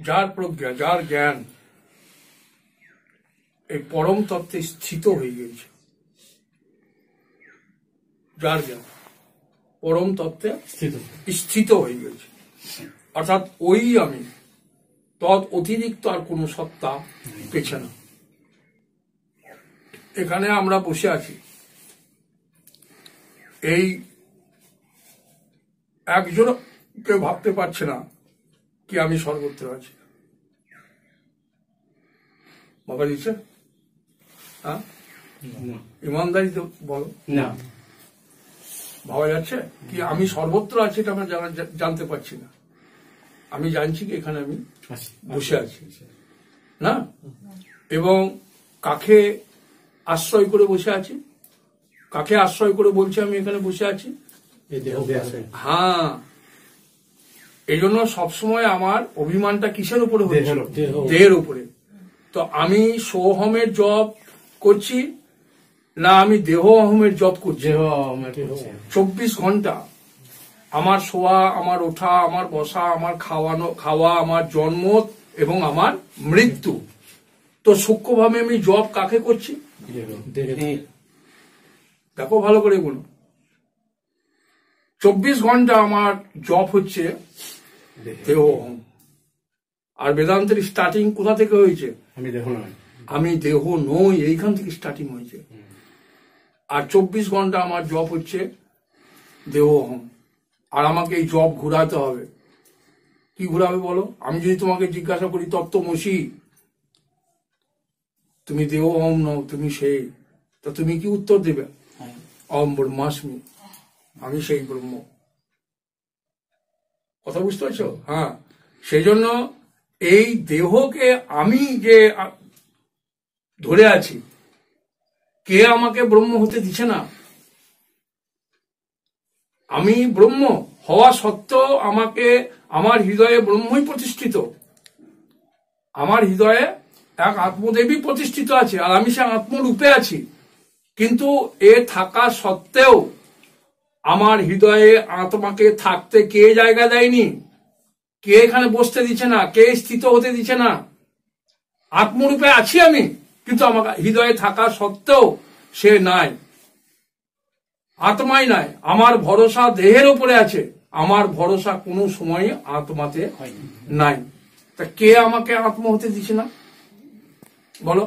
যার প্রজ্ঞা, যার জ্ঞান এই পরম তত্ত্বে স্থিত হয়ে গেছে, যার জ্ঞান পরম তত্ত্বে স্থিত হয়ে গেছে, অর্থাৎ ওই আমি, তৎ অতিরিক্ত আর কোন সত্তা পেছে না। এখানে আমরা বসে আছি, এই একজন কেউ ভাবতে পারছে না কি আমি সর্বত্র আছি। ভাবা দিচ্ছে? হ্যাঁ, ইমানদারি তো বলো না, ভাবা যাচ্ছে কি আমি সর্বত্র আছি? এটা আমরা জানতে পারছি না। আমি জানছি কি এখানে আমি বসে আছি না, এবং কাকে আশ্রয় করে বসে আছি, কাকে আশ্রয় করে বলছি আমি এখানে বসে আছি? হ্যাঁ, এই জন্য সবসময় আমার অভিমানটা কিসের উপরে হচ্ছে? দেহের উপরে। তো আমি সোহমের জপ করছি না আমি দেহ অহমের জপ করছি? 24 ঘন্টা আমার শোয়া, আমার ওঠা, আমার বসা, আমার খাওয়া, আমার জন্ম এবং আমার মৃত্যু। তো সূক্ষ্মভাবে আমি জপ কাকে করছি? দেখো ভালো করে বলো, 24 ঘন্টা আমার জপ হচ্ছে দেহ অহম। আর বেদান্তের স্টার্টিং কোথা থেকে হয়েছে? আমি দেহ নই, এইখান থেকে স্টার্টিং হয়েছে। আর 24 ঘন্টা আমার জপ হচ্ছে দেহ অহম। আর আমাকে এই জপ ঘুরাতে হবে। কি ঘুরাবে বলো? আমি যদি তোমাকে জিজ্ঞাসা করি তত্ত্বমসি, তুমি দেহ অহম নও, তুমি সেই, তো তুমি কি উত্তর দেবে? অহম ব্রহ্মাস্মি, আমি সেই ব্রহ্ম। কথা বুঝতে পারছো? হ্যাঁ, সেই জন্য এই দেহকে আমি যে ধরে আছি, কে আমাকে ব্রহ্ম হতে দিচ্ছে না। আমি ব্রহ্ম হওয়া সত্ত্বেও আমাকে, আমার হৃদয়ে ব্রহ্মই প্রতিষ্ঠিত, আমার হৃদয়ে এক আত্মদেবী প্রতিষ্ঠিত আছে, আর আমি সে আত্মরূপে আছি। কিন্তু এ থাকা সত্ত্বেও আমার হৃদয়ে আত্মাকে থাকতে কে জায়গা দেয়নি, কে এখানে বসতে দিচ্ছে না, কে স্থিত হতে দিচ্ছে না। আত্মরূপে আছি আমি, কিন্তু আমার হৃদয়ে থাকা সত্ত্বেও সে নাই, আত্মাই নাই। আমার ভরসা দেহের উপরে আছে, আমার ভরসা কোনো সময় আত্মাতে নাই। তা কে আমাকে আত্ম হতে দিচ্ছে না বলো?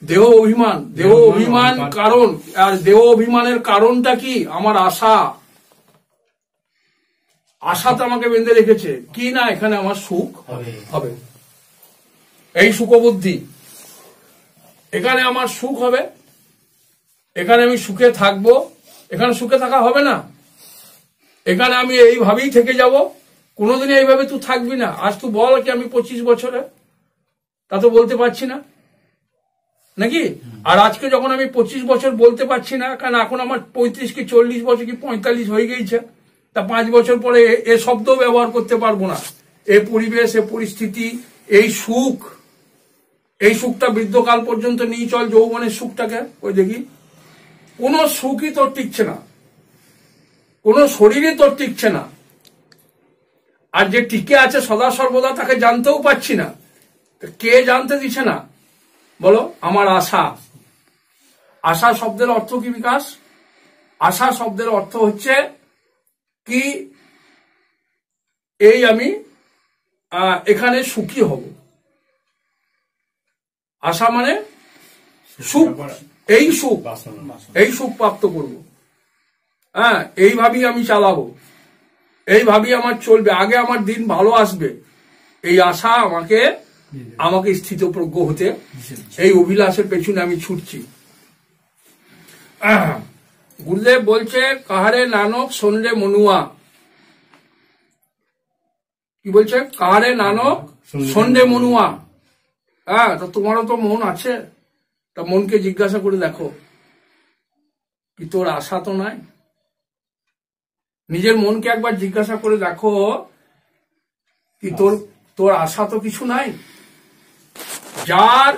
দেহ অভিমান। দেহ অভিমান কারণ, আর দেহ অভিমানের কারণটা কি? আমার আশা। আশাতে আমাকে বেঁধে রেখেছে কি না এখানে আমার সুখ হবে, এই সুখবুদ্ধি, এখানে আমার সুখ হবে, এখানে আমি সুখে থাকবো। এখানে সুখে থাকা হবে না, এখানে আমি এইভাবেই থেকে যাব। কোনোদিন এইভাবে তুই থাকবি না। আজ তুই বল কি আমি 25 বছরে, তা তো বলতে পারছি না নাকি? আর আজকে যখন আমি 25 বছর বলতে পারছি না, কারণ এখন আমার 35 কি 40 বছর কি 45 হয়ে গেছে, তা 5 বছর পরে এ শব্দ ব্যবহার করতে পারবো না। এই পরিবেশ, এই পরিস্থিতি, এই সুখ, এই সুখটা বৃদ্ধকাল পর্যন্ত নিয়ে চল, যৌবনের সুখটাকে। ওই দেখি কোন সুখই তোর টিকছে না, কোন শরীরই তোর টিকছে না। আর যে টিকে আছে সদা সর্বদা তাকে জানতেও পাচ্ছি না। কে জানতে দিচ্ছে না বলো? আমার আশা। আশা শব্দের অর্থ কি বিকাশ? আশা শব্দের অর্থ হচ্ছে কি, এই আমি এখানে সুখী হব। আশা মানে সুখ, এই সুখ, এই সুখ প্রাপ্ত করব। হ্যাঁ, এইভাবেই আমি চালাবো, এইভাবেই আমার চলবে। আগে আমার দিন ভালো আসবে, এই আশা আমাকে স্থিতপ্রজ্ঞ হতে, এই অভিলাষের পেছনে আমি ছুটছি। গুরুদেব বলছে কাহারে নানক শোনরে মনুয়া। কি বলছে? কাহারে নানক শোনরে মনুয়া। হ্যাঁ, তা তোমারও তো মন আছে, তা মনকে জিজ্ঞাসা করে দেখো কি তোর আশা তো নাই? নিজের মনকে একবার জিজ্ঞাসা করে দেখো কি তোর আশা তো কিছু নাই। যার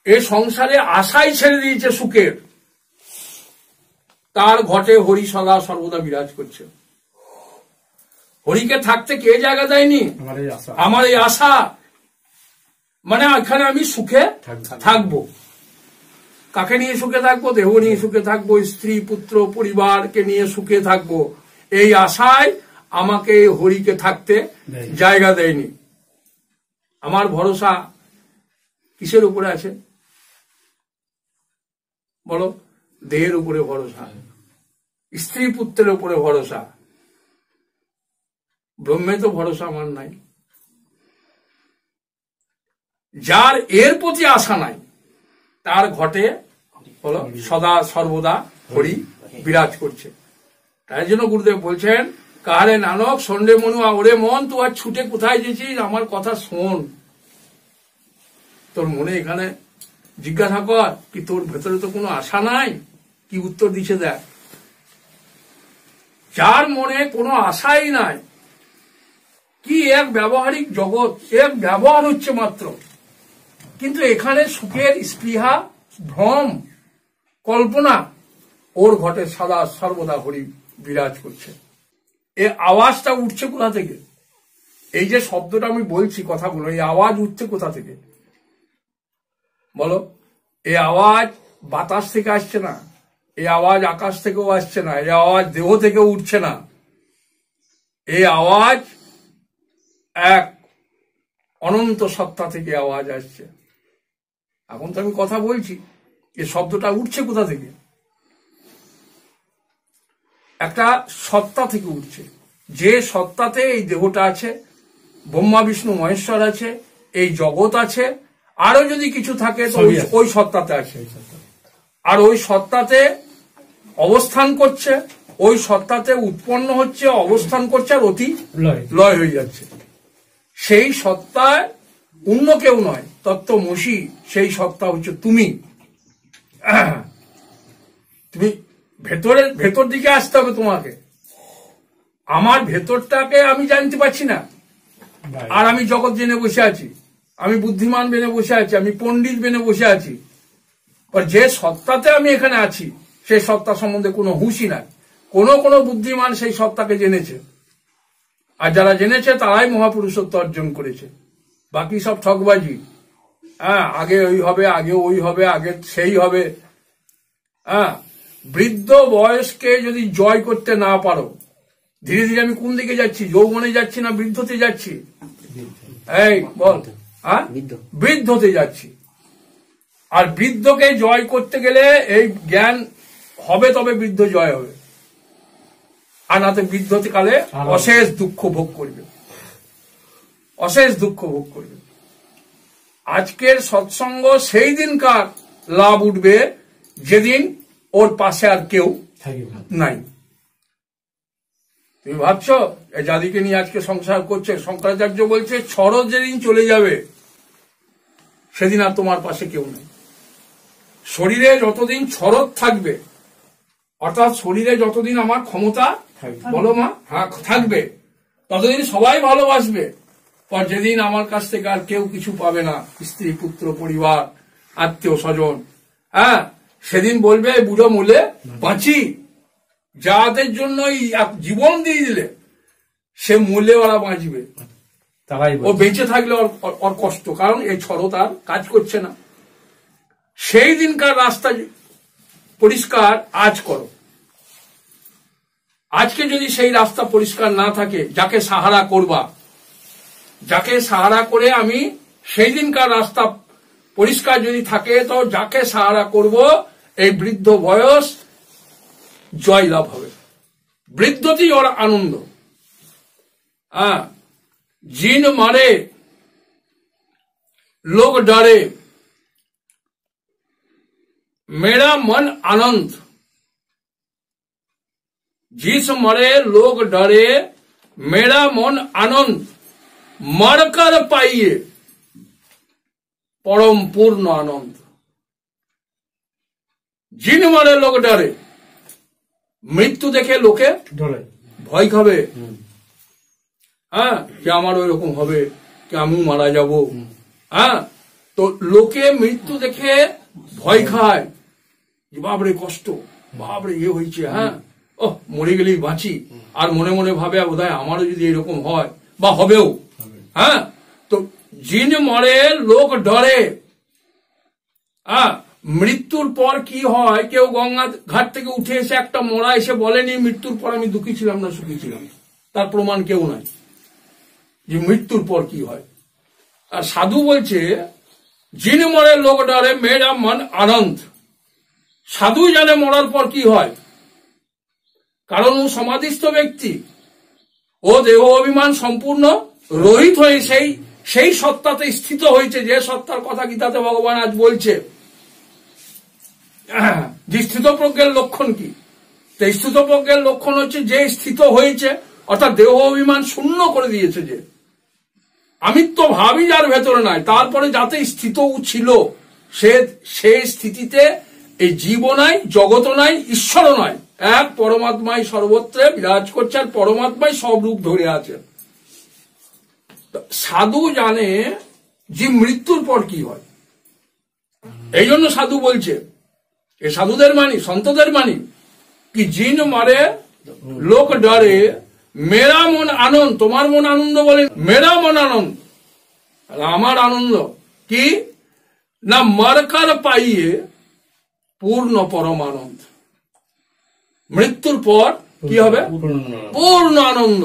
এ সংসারে আশাই ছেড়ে দিয়েছে সুখের, তার ঘটে হরি সদা সর্বদা বিরাজ করছে। হরিকে থাকতে কে জায়গা দেয়নি? আমার এই আশা, মানে এখানে আমি সুখে থাকবো। কাকে নিয়ে সুখে থাকবো? দেহ নিয়ে সুখে থাকবো, স্ত্রী পুত্র পরিবারকে নিয়ে সুখে থাকবো। এই আশায় আমাকে হরিকে থাকতে জায়গা দেয়নি। আমার ভরসা কিসের উপরে আছে বলো? দেহের উপরে ভরসা, স্ত্রী পুত্রের উপরে ভরসা। ব্রহ্মে তো ভরসা আমার নাই। যার এর প্রতি আশা নাই তার ঘটে বলো সদা সর্বদা হরি বিরাজ করছে। তাই জন্য গুরুদেব বলছেন, কারে নানক সন্ডে মনুয়া, ওরে মন তুই আর ছুটে কোথায় গেছিস, আমার কথা শোন। তোর মনে এখানে জিজ্ঞাসা কর, কি তোর ভেতরে তো কোনো আশা নাই? কি উত্তর দিছে দেখ। যার মনে কোনো আশাই নাই, কি এক ব্যবহারিক জগৎ, এক ব্যবহার হচ্ছে মাত্র, কিন্তু এখানে সুখের স্পৃহা, ভ্রম, কল্পনা ওর ঘটে সদা সর্বদা হরি বিরাজ করছে। এ আওয়াজটা উঠছে কোথা থেকে? এই যে শব্দটা আমি বলছি, কথাগুলো, এই আওয়াজ উঠছে কোথা থেকে বলো? এই আওয়াজ বাতাস থেকে আসছে না, এই আওয়াজ আকাশ থেকেও আসছে না, এই আওয়াজ দেহ থেকেও উঠছে না। এই আওয়াজ এক অনন্ত সত্তা থেকে আওয়াজ আসছে। এখন তো আমি কথা বলছি, এই শব্দটা উঠছে কোথা থেকে? একটা সত্তা থেকে উঠছে, যে সত্তাতে এই দেহটা আছে, ব্রহ্মা বিষ্ণু মহেশ্বর আছে, এই জগৎ আছে, আরো যদি কিছু থাকে তো ওই সত্তাতে আছে। আর ওই সত্তাতে অবস্থান করছে, ওই সত্তাতে উৎপন্ন হচ্ছে, অবস্থান করছে, আর অতি লয় হয়ে যাচ্ছে। সেই সত্তায় অন্য কেউ নয়, তত্ত্বমসি, সেই সত্তা হচ্ছে তুমি। তুমি ভেতর দিকে আসতে হবে তোমাকে। আমার ভেতরটাকে আমি জানতে পারছি না, আর আমি জগৎ জেনে বসে আছি, আমি বুদ্ধিমান বেনে বসে আছি, আমি পণ্ডিত বেনে বসে আছি। যে সত্তাতে আমি এখানে আছি, সেই সত্তা সম্বন্ধে কোনো হুঁশই নাই। কোনো বুদ্ধিমান সেই সত্তাকে জেনেছে, আর যারা জেনেছে তারাই মহাপুরুষত্ব অর্জন করেছে। বাকি সব ঠকবাজি। হ্যাঁ, আগে ওই হবে, আগে ওই হবে, আগে সেই হবে। হ্যাঁ, বৃদ্ধ বয়সকে যদি জয় করতে না পারো, ধীরে ধীরে আমি কোন দিকে যাচ্ছি? যৌবনে যাচ্ছি না বৃদ্ধতে যাচ্ছি? এই বল, হ্যাঁ, বৃদ্ধতে যাচ্ছি। আর বৃদ্ধকে জয় করতে গেলে এই জ্ঞান হবে, তবে বৃদ্ধ জয় হবে। আর নাতে বৃদ্ধতে কালে অশেষ দুঃখ ভোগ করবে, অশেষ দুঃখ ভোগ করবে। আজকের সৎসঙ্গ সেই দিনকার লাভ উঠবে যেদিন ওর পাশে আর কেউ নাই। তুমি ভাবছো যাদিকে নিয়ে আজকে সংসার করছে, শঙ্করাচার্য বলছে ছরদ যেদিন চলে যাবে সেদিন আর তোমার পাশে কেউ নেই। শরীরে যতদিন ছরদ থাকবে, অর্থাৎ শরীরে যতদিন আমার ক্ষমতা বলো মা, হ্যাঁ, থাকবে, ততদিন সবাই ভালোবাসবে। পর যেদিন আমার কাছ থেকে আর কেউ কিছু পাবে না, স্ত্রী পুত্র পরিবার আত্মীয় স্বজন, হ্যাঁ, সেদিন বলবে বুড়ো মূলে বাঁচি। যাদের জন্য জীবন দিয়ে দিলে সে মূল্যে ওরা বাঁচবে, ও বেঁচে থাকলে ওর কষ্ট, কারণ এই ছড় তার কাজ করছে না। সেই দিনকার রাস্তা পরিষ্কার আজ করো। আজকে যদি সেই রাস্তা পরিষ্কার না থাকে, যাকে সাহারা করবা, যাকে সাহারা করে আমি সেই দিনকার রাস্তা পরিষ্কার যদি থাকে, তো যাকে সাহারা করব এই বৃদ্ধ বয়স জয় লাভ হবে। বৃদ্ধতেই ওর আনন্দ। জিন মারে লোক ডরে, मेरा मन आनंद। जिस मरे लोग डरे, मेरा मन आनंद। मरकर पाइए परम पूर्ण आनंद। जिन मरे लोग डरे, মৃত্যু দেখে লোকে ভয় খাবে। হ্যাঁ, যে আমার ওই রকম হবে, কি আমি মারা যাব। হ্যাঁ, তো লোকে মৃত্যু দেখে ভয় খায়, যে বাবরে কষ্ট, বাবরে ইয়ে হয়েছে। হ্যাঁ, ও মরে গেলেই বাঁচি, আর মনে মনে ভাবে বোধহয় আমারও যদি এরকম হয় বা হবেও। হ্যাঁ, তো জিন মরে লোক ডরে। মৃত্যুর পর কি হয়, কেউ গঙ্গা ঘাট থেকে উঠে এসে একটা মরা এসে বলেনি মৃত্যুর পর আমি দুঃখী ছিলাম না সুখী ছিলাম, তার প্রমাণ কেউ নাই যে মৃত্যুর পর কি হয়। আর সাধু বলছে জিন মরে লোক ডরে মেরা মন আনন্দ। সাধু জানে মরার পর কি হয়, কারণ ও সমাধিস্থ ব্যক্তি, ও দেহ অভিমান সম্পূর্ণ রহিত হয়ে সেই সত্তাতে স্থিত হয়েছে, যে সত্তার কথা গীতাতে ভগবান আজ বলছে। যে স্থিতপ্রজ্ঞের লক্ষণ কি? তো স্থিতপ্রজ্ঞের লক্ষণ হচ্ছে যে স্থিত হয়েছে, অর্থাৎ দেহ অভিমান শূন্য করে দিয়েছে, যে আমিত্ব ভাবই যার ভেতরে নাই, তারপরে যাতে স্থিত ছিল সে স্থিতিতে এই জীব নাই, জগৎ নাই, ঈশ্বরও নাই, এক পরমাত্মাই সর্বত্রে বিরাজ করছে, আর পরমাত্মাই সব রূপ ধরে আছে। সাধু জানে যে মৃত্যুর পর কি হয়। এই জন্য সাধু বলছে, এ সাধুদের মানি, সন্তদের মানি কি জিন মারে লোক ডরে মেরা মন আনন্দ। তোমার মন আনন্দ বলে, মেরা মন আনন্দ, আমার আনন্দ কি না, মরকার পাইয়ে পূর্ণ পরমানন্দ। মৃত্যুর পর কি হবে? পূর্ণ আনন্দ।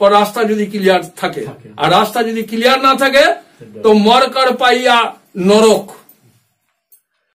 পর রাস্তা যদি ক্লিয়ার থাকে, আর রাস্তা যদি ক্লিয়ার না থাকে তো মরকার পাইয়া নরক।